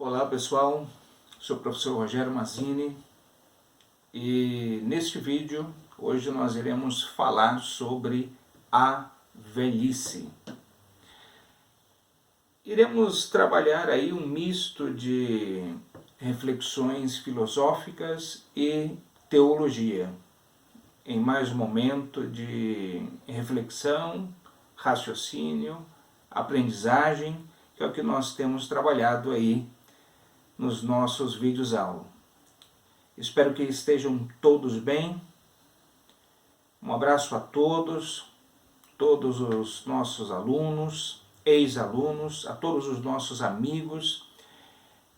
Olá pessoal, sou o professor Rogério Mazzini e neste vídeo hoje nós iremos falar sobre a velhice. Iremos trabalhar aí um misto de reflexões filosóficas e teologia, em mais um momento de reflexão, raciocínio, aprendizagem, que é o que nós temos trabalhado aí nos nossos vídeos aula. Espero que estejam todos bem. Um abraço a todos os nossos alunos, ex-alunos, a todos os nossos amigos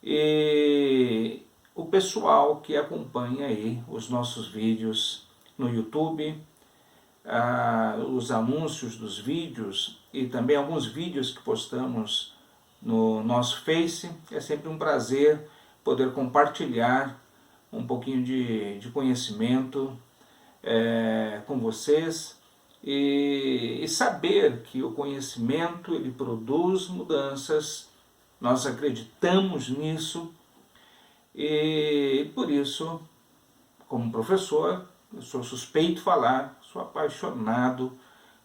e o pessoal que acompanha aí os nossos vídeos no YouTube, os anúncios dos vídeos e também alguns vídeos que postamos no nosso Face. É sempre um prazer poder compartilhar um pouquinho de conhecimento com vocês e saber que o conhecimento ele produz mudanças. Nós acreditamos nisso e por isso, como professor, eu sou suspeito de falar, sou apaixonado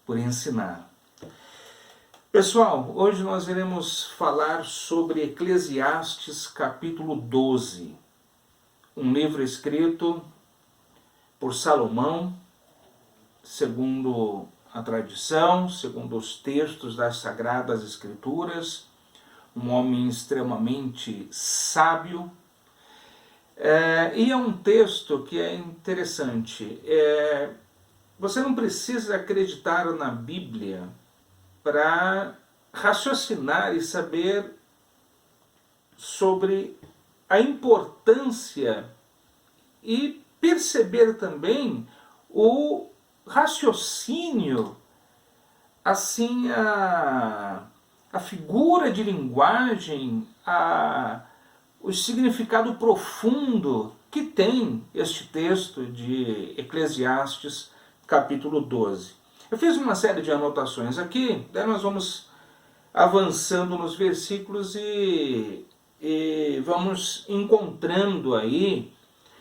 por ensinar. Pessoal, hoje nós iremos falar sobre Eclesiastes capítulo 12, um livro escrito por Salomão, segundo a tradição, segundo os textos das Sagradas Escrituras, um homem extremamente sábio. E é um texto que é interessante. Você não precisa acreditar na Bíblia para raciocinar e saber sobre a importância e perceber também o raciocínio, assim, a figura de linguagem, o significado profundo que tem este texto de Eclesiastes capítulo 12. Eu fiz uma série de anotações aqui, daí nós vamos avançando nos versículos e vamos encontrando aí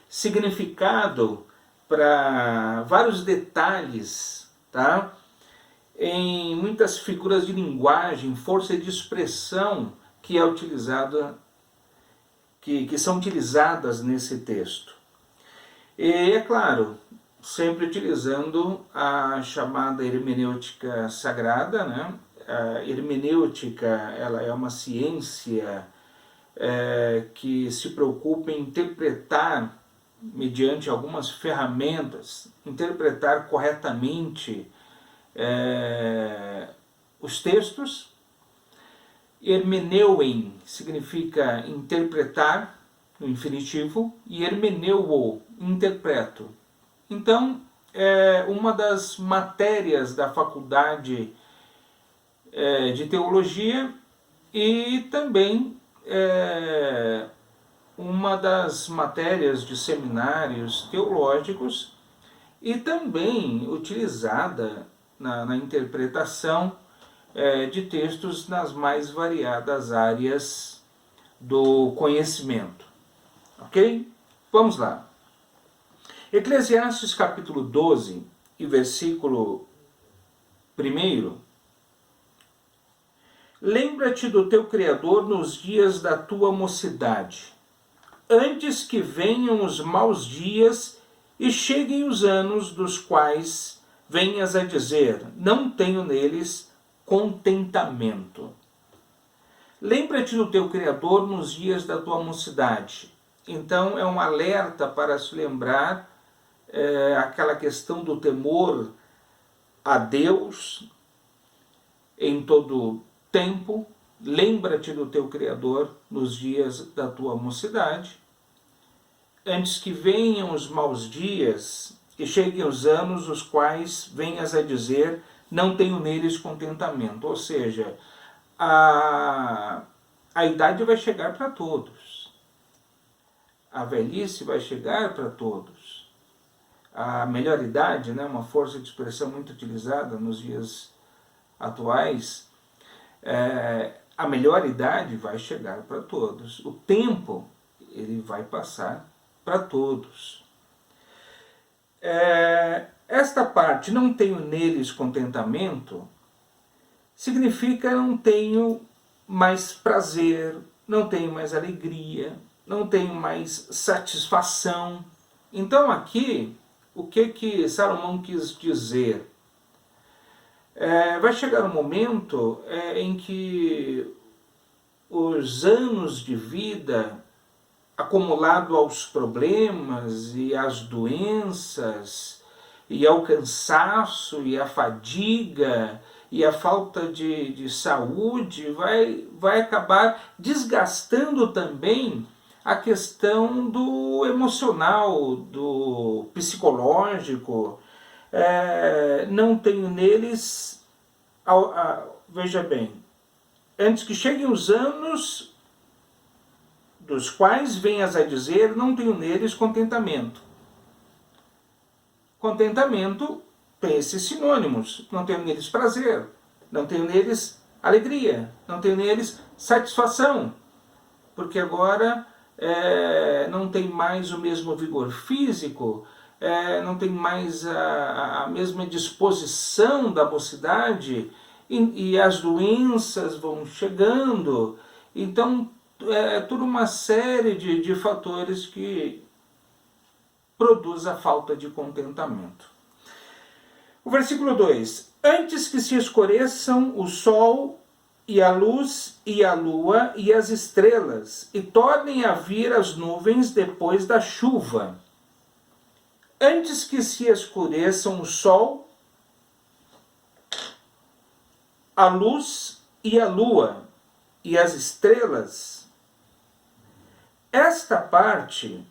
significado para vários detalhes, tá? Em muitas figuras de linguagem, força de expressão que é utilizada, que são utilizadas nesse texto. E é claro, sempre utilizando a chamada hermenêutica sagrada, né? A hermenêutica ela é uma ciência que se preocupa em interpretar, mediante algumas ferramentas, interpretar corretamente os textos. Hermeneuem significa interpretar, no infinitivo, e hermeneuo, interpreto. Então, é uma das matérias da faculdade de teologia e também uma das matérias de seminários teológicos e também utilizada na interpretação de textos nas mais variadas áreas do conhecimento. Ok? Vamos lá. Eclesiastes capítulo 12 e versículo 1. Lembra-te do teu Criador nos dias da tua mocidade, antes que venham os maus dias e cheguem os anos dos quais venhas a dizer, não tenho neles contentamento. Lembra-te do teu Criador nos dias da tua mocidade. Então é um alerta para se lembrar aquela questão do temor a Deus em todo tempo. Lembra-te do teu Criador nos dias da tua mocidade, antes que venham os maus dias e cheguem os anos os quais venhas a dizer, não tenho neles contentamento. Ou seja, a idade vai chegar para todos. A velhice vai chegar para todos. A melhor idade, né, uma força de expressão muito utilizada nos dias atuais, a melhor idade vai chegar para todos. O tempo, ele vai passar para todos. Esta parte, não tenho neles contentamento, significa não tenho mais prazer, não tenho mais alegria, não tenho mais satisfação. Então aqui, o que Salomão quis dizer? Vai chegar um momento em que os anos de vida acumulado aos problemas e às doenças e ao cansaço e à fadiga e a falta de saúde vai acabar desgastando também a questão do emocional, do psicológico. Não tenho neles, veja bem, antes que cheguem os anos dos quais venhas a dizer, não tenho neles contentamento. Contentamento tem esses sinônimos. Não tenho neles prazer, não tenho neles alegria, não tenho neles satisfação, porque agora não tem mais o mesmo vigor físico, não tem mais a mesma disposição da mocidade, e as doenças vão chegando. Então, toda uma série de fatores que produz a falta de contentamento. O versículo 2: Antes que se escureçam o sol e a luz e a lua e as estrelas, e tornem a vir as nuvens depois da chuva. Antes que se escureçam o sol, a luz e a lua e as estrelas. Esta parte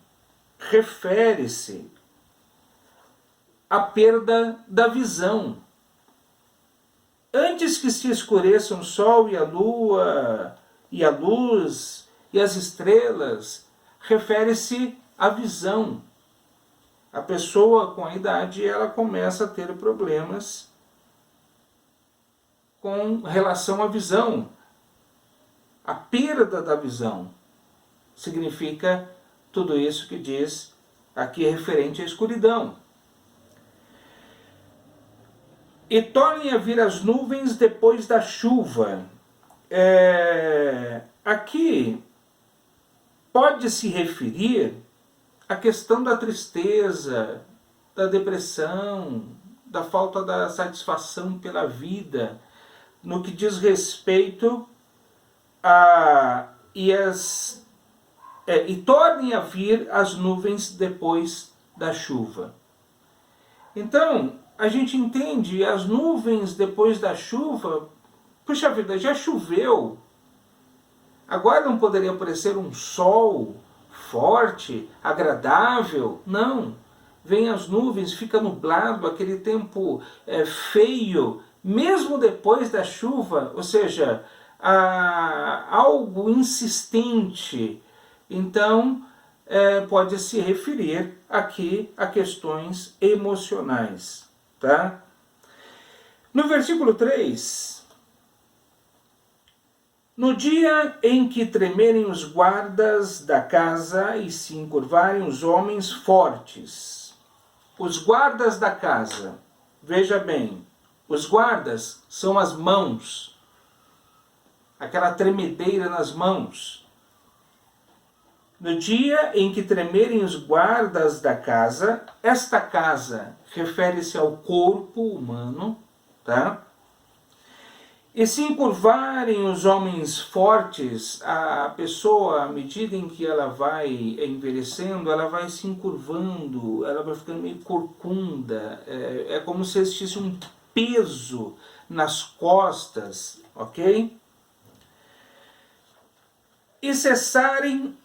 refere-se à perda da visão. Antes que se escureçam o sol e a lua, e a luz, e as estrelas, refere-se à visão. A pessoa com a idade, ela começa a ter problemas com relação à visão. A perda da visão significa tudo isso que diz aqui referente à escuridão. E tornem a vir as nuvens depois da chuva. Aqui pode se referir à questão da tristeza, da depressão, da falta da satisfação pela vida, no que diz respeito a... E tornem a vir as nuvens depois da chuva. Então, a gente entende as nuvens depois da chuva. Puxa vida, já choveu. Agora não poderia aparecer um sol forte, agradável? Não. Vem as nuvens, fica nublado, aquele tempo feio, mesmo depois da chuva, ou seja, algo insistente. Então, pode se referir aqui a questões emocionais. Tá? No versículo 3, no dia em que tremerem os guardas da casa e se encurvarem os homens fortes. Os guardas da casa, veja bem, os guardas são as mãos, aquela tremedeira nas mãos. No dia em que tremerem os guardas da casa, esta casa refere-se ao corpo humano, tá? E se encurvarem os homens fortes, a pessoa, à medida em que ela vai envelhecendo, ela vai se encurvando, ela vai ficando meio corcunda, é como se existisse um peso nas costas, ok? E cessarem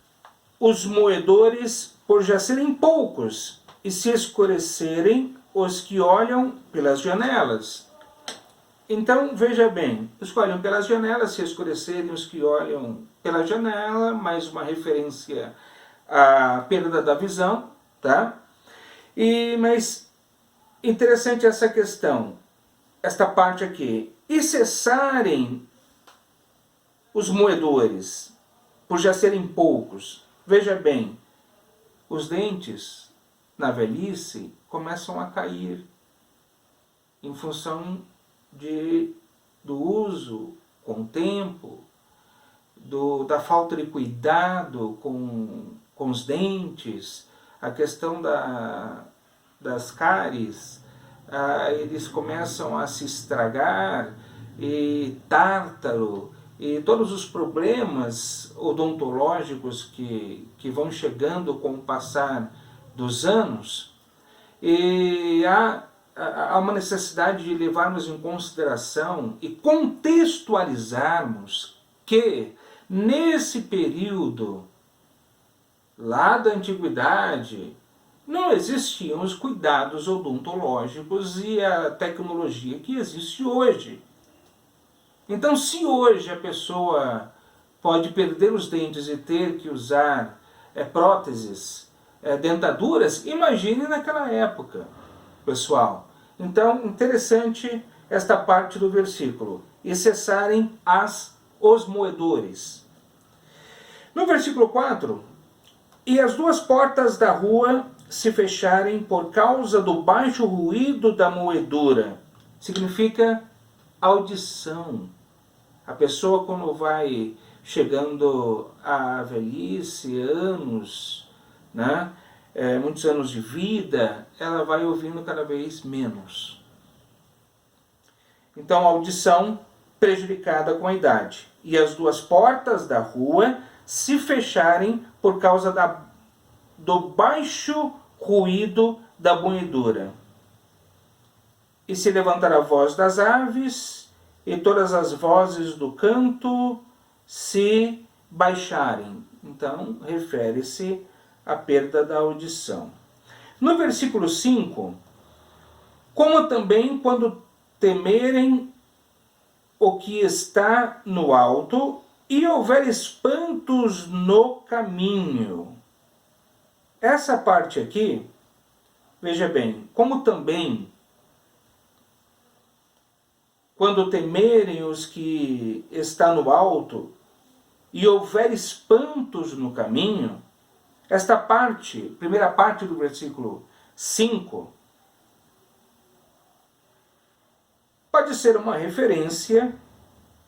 os moedores por já serem poucos, e se escurecerem os que olham pelas janelas. Então, veja bem, os que olham pelas janelas, se escurecerem os que olham pela janela, mais uma referência à perda da visão, tá? Mas interessante essa questão, esta parte aqui. E cessarem os moedores, por já serem poucos. Veja bem, os dentes na velhice começam a cair em função do uso com o tempo, da falta de cuidado com os dentes, a questão das cáries, eles começam a se estragar, e tártaro, e todos os problemas odontológicos que vão chegando com o passar dos anos, e há uma necessidade de levarmos em consideração e contextualizarmos que nesse período lá da antiguidade não existiam os cuidados odontológicos e a tecnologia que existe hoje. Então, se hoje a pessoa pode perder os dentes e ter que usar próteses, dentaduras, imagine naquela época, pessoal. Então, interessante esta parte do versículo. E cessarem os moedores. No versículo 4, e as duas portas da rua se fecharem por causa do baixo ruído da moedura. Significa audição. A pessoa, quando vai chegando à velhice, anos, né, muitos anos de vida, ela vai ouvindo cada vez menos. Então, a audição prejudicada com a idade. E as duas portas da rua se fecharem por causa do baixo ruído da moedura. E se levantar a voz das aves, e todas as vozes do canto se baixarem. Então, refere-se à perda da audição. No versículo 5, como também quando temerem o que está no alto, e houver espantos no caminho. Essa parte aqui, veja bem, como também quando temerem os que está no alto, e houver espantos no caminho, esta parte, primeira parte do versículo 5, pode ser uma referência.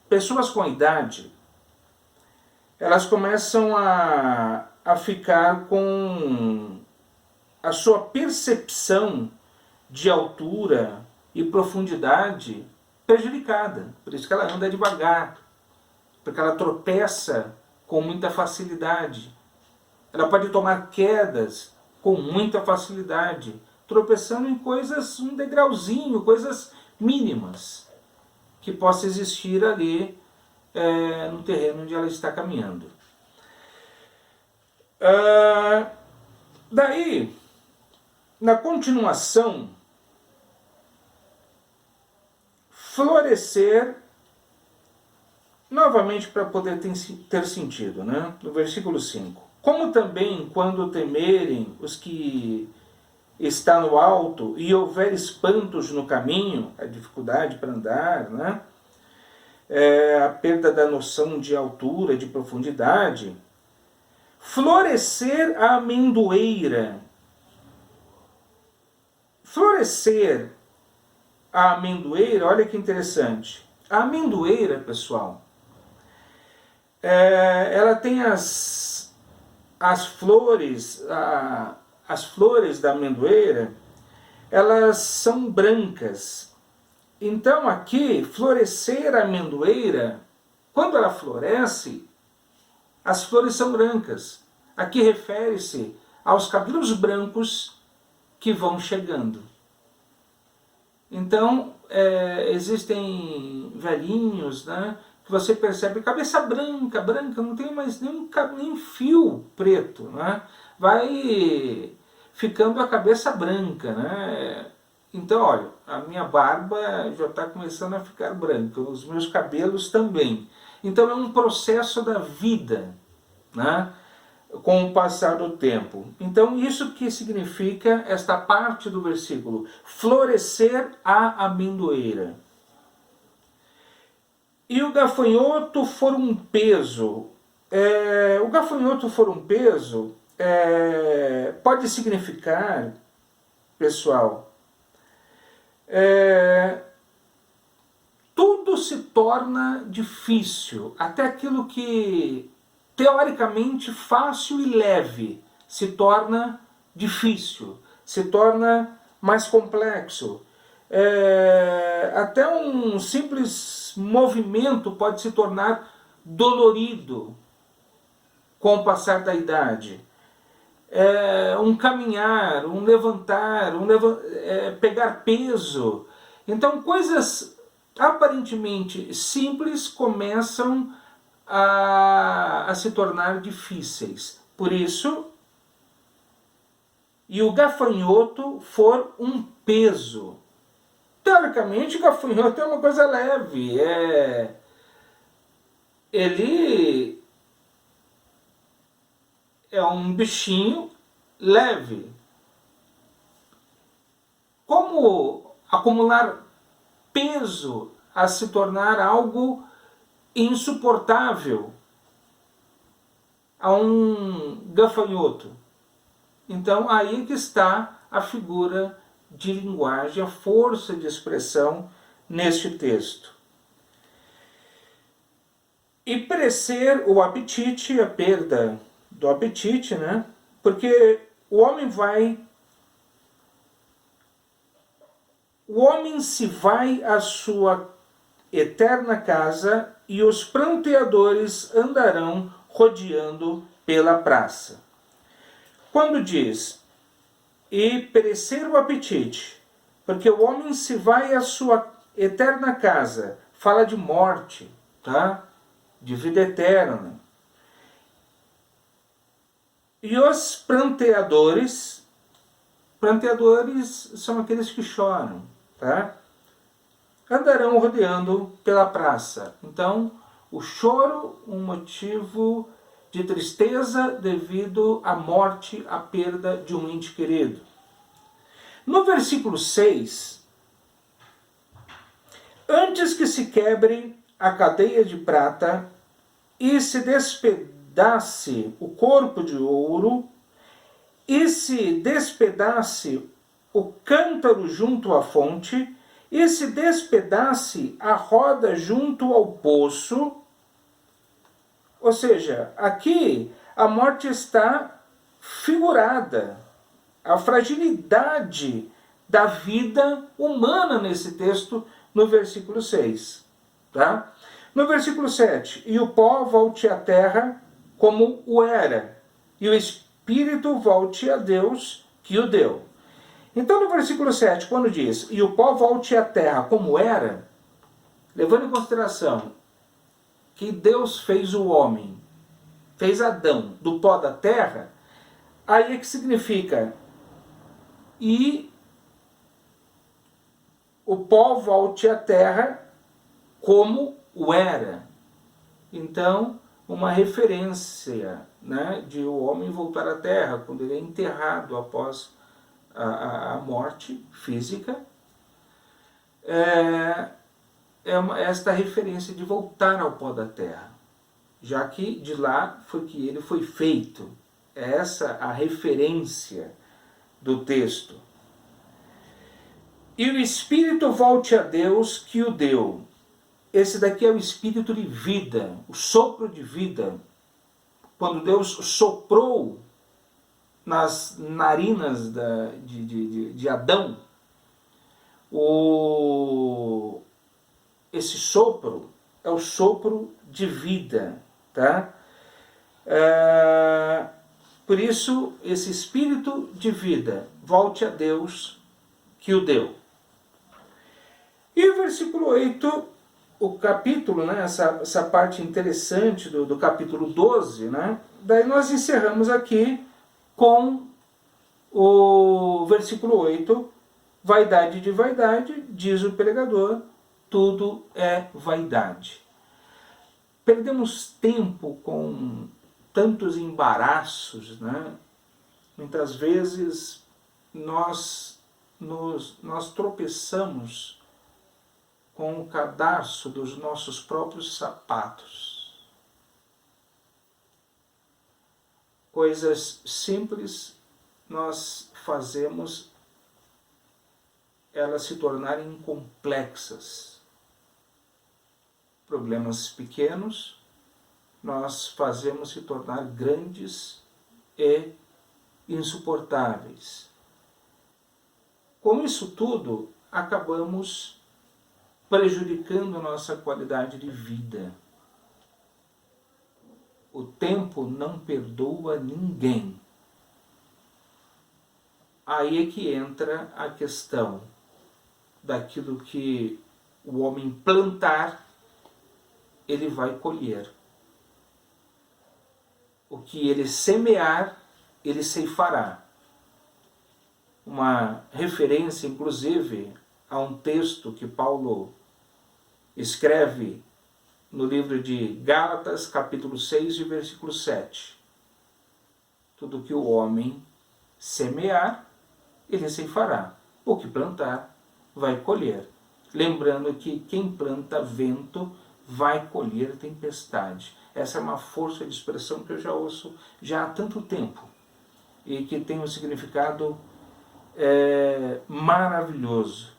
Pessoas com idade, elas começam a ficar com a sua percepção de altura e profundidade prejudicada. Por isso que ela anda devagar, porque ela tropeça com muita facilidade. Ela pode tomar quedas com muita facilidade, tropeçando em coisas, um degrauzinho, coisas mínimas que possa existir ali no terreno onde ela está caminhando. Daí, na continuação, florescer, novamente para poder ter sentido, né? No versículo 5. Como também quando temerem os que está no alto e houver espantos no caminho, a dificuldade para andar, né? A perda da noção de altura, de profundidade, florescer a amendoeira. Florescer a amendoeira, olha que interessante. A amendoeira, pessoal, ela tem as flores, as flores da amendoeira, elas são brancas. Então aqui, florescer a amendoeira, quando ela floresce, as flores são brancas. Aqui refere-se aos cabelos brancos que vão chegando. Então, existem velhinhos, né, que você percebe cabeça branca, não tem mais nem fio preto, né? Vai ficando a cabeça branca, né? Então, olha, a minha barba já está começando a ficar branca, os meus cabelos também. Então é um processo da vida, né? Com o passar do tempo. Então isso que significa esta parte do versículo, florescer a amendoeira. e o gafanhoto for um peso. O gafanhoto for um peso pode significar, pessoal, tudo se torna difícil, até aquilo que teoricamente fácil e leve se torna difícil, se torna mais complexo. Até um simples movimento pode se tornar dolorido com o passar da idade. Um caminhar, um levantar, pegar peso. Então, coisas aparentemente simples começam a se tornar difíceis. Por isso, e o gafanhoto for um peso. Teoricamente, o gafanhoto é uma coisa leve. Ele é um bichinho leve. Como acumular peso a se tornar algo insuportável a um gafanhoto? Então, aí que está a figura de linguagem, a força de expressão neste texto. E perecer o apetite, a perda do apetite, né? Porque o homem se vai à sua eterna casa e os pranteadores andarão rodeando pela praça. Quando diz, e perecer o apetite, porque o homem se vai à sua eterna casa, fala de morte, tá? De vida eterna. E os pranteadores são aqueles que choram, tá? Andarão rodeando pela praça. Então, o choro, um motivo de tristeza devido à morte, à perda de um ente querido. No versículo 6, antes que se quebre a cadeia de prata e se despedace o corpo de ouro e se despedace o cântaro junto à fonte e se despedace a roda junto ao poço. Ou seja, aqui a morte está figurada, a fragilidade da vida humana nesse texto, no versículo 6. Tá? No versículo 7, e o pó volte à terra como o era, e o espírito volte a Deus que o deu. Então, no versículo 7, quando diz, e o pó volte à terra como era, levando em consideração que Deus fez o homem, fez Adão do pó da terra, aí é que significa, e o pó volte à terra como o era. Então, uma referência, né, de o homem voltar à terra, quando ele é enterrado após a morte física, esta referência de voltar ao pó da terra, já que de lá foi que ele foi feito. É essa a referência do texto. E o Espírito volte a Deus que o deu. Esse daqui é o Espírito de vida, o sopro de vida. Quando Deus soprou nas narinas de Adão, esse sopro é o sopro de vida, tá? Por isso, esse espírito de vida, volte a Deus que o deu. E o versículo 8, o capítulo, né, essa parte interessante do capítulo 12, né? Daí nós encerramos aqui com o versículo 8, vaidade de vaidade, diz o pregador, tudo é vaidade. Perdemos tempo com tantos embaraços, né? Muitas vezes nós tropeçamos com o cadarço dos nossos próprios sapatos. Coisas simples nós fazemos elas se tornarem complexas. Problemas pequenos nós fazemos se tornar grandes e insuportáveis. Com isso tudo, acabamos prejudicando nossa qualidade de vida. O tempo não perdoa ninguém. Aí é que entra a questão daquilo que o homem plantar, ele vai colher. O que ele semear, ele ceifará. Uma referência, inclusive, a um texto que Paulo escreve no livro de Gálatas, capítulo 6, versículo 7. Tudo que o homem semear, ele ceifará. O que plantar, vai colher. Lembrando que quem planta vento, vai colher tempestade. Essa é uma força de expressão que eu já ouço já há tanto tempo. E que tem um significado maravilhoso.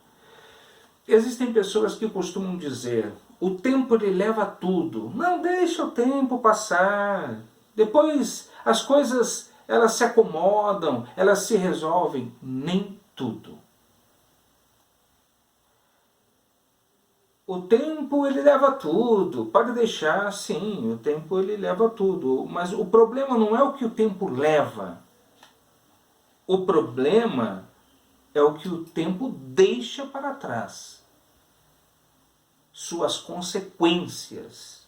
Existem pessoas que costumam dizer: o tempo ele leva tudo. Não, deixa o tempo passar. Depois as coisas elas se acomodam, elas se resolvem. Nem tudo. O tempo ele leva tudo. Pode deixar, sim, o tempo ele leva tudo. Mas o problema não é o que o tempo leva. O problema é o que o tempo deixa para trás. Suas consequências.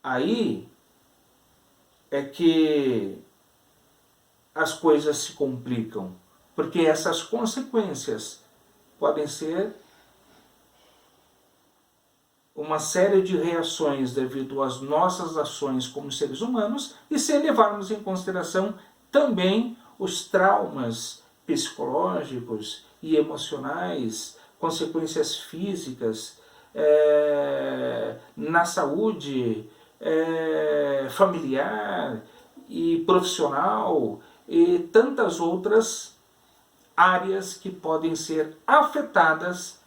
Aí é que as coisas se complicam. Porque essas consequências podem ser uma série de reações devido às nossas ações como seres humanos e sem levarmos em consideração também os traumas psicológicos e emocionais, consequências físicas, na saúde familiar e profissional e tantas outras áreas que podem ser afetadas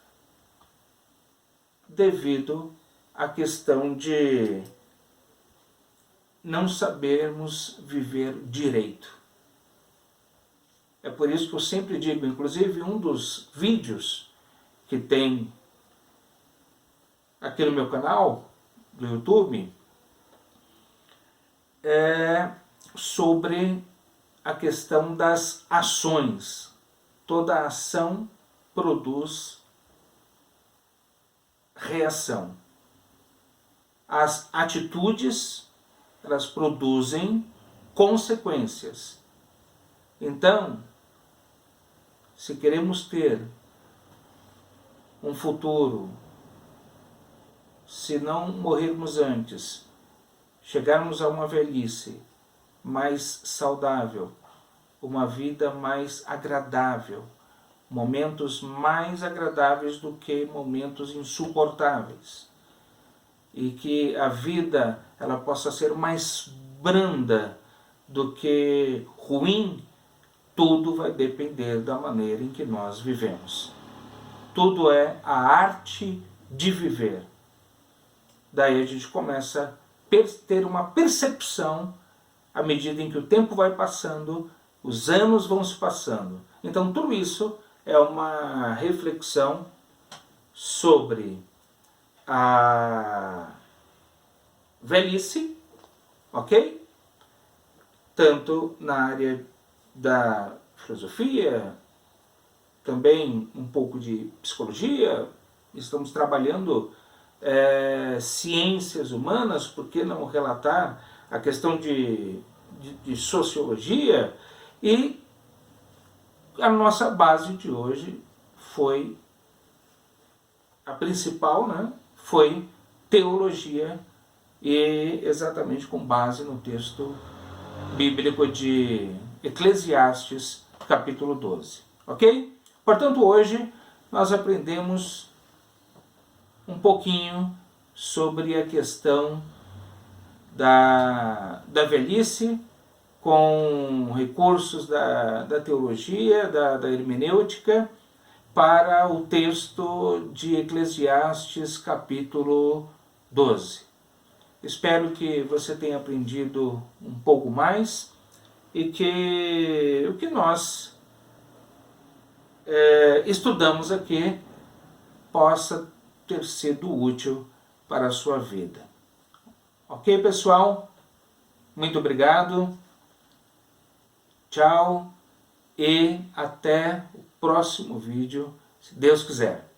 devido à questão de não sabermos viver direito. É por isso que eu sempre digo, inclusive um dos vídeos que tem aqui no meu canal do YouTube é sobre a questão das ações. Toda ação produz reação. As atitudes, elas produzem consequências. Então, se queremos ter um futuro, se não morrermos antes, chegarmos a uma velhice mais saudável, uma vida mais agradável, momentos mais agradáveis do que momentos insuportáveis. E que a vida ela possa ser mais branda do que ruim, tudo vai depender da maneira em que nós vivemos. Tudo é a arte de viver. Daí a gente começa a ter uma percepção à medida em que o tempo vai passando, os anos vão se passando. Então tudo isso é uma reflexão sobre a velhice, ok? Tanto na área da filosofia, também um pouco de psicologia, estamos trabalhando ciências humanas, por que não relatar a questão de sociologia? E a nossa base de hoje foi, a principal, né, foi teologia, e exatamente com base no texto bíblico de Eclesiastes, capítulo 12. Ok? Portanto, hoje nós aprendemos um pouquinho sobre a questão da velhice, com recursos da teologia, da hermenêutica, para o texto de Eclesiastes capítulo 12. Espero que você tenha aprendido um pouco mais e que o que nós estudamos aqui possa ter sido útil para a sua vida. Ok, pessoal? Muito obrigado. Tchau e até o próximo vídeo, se Deus quiser.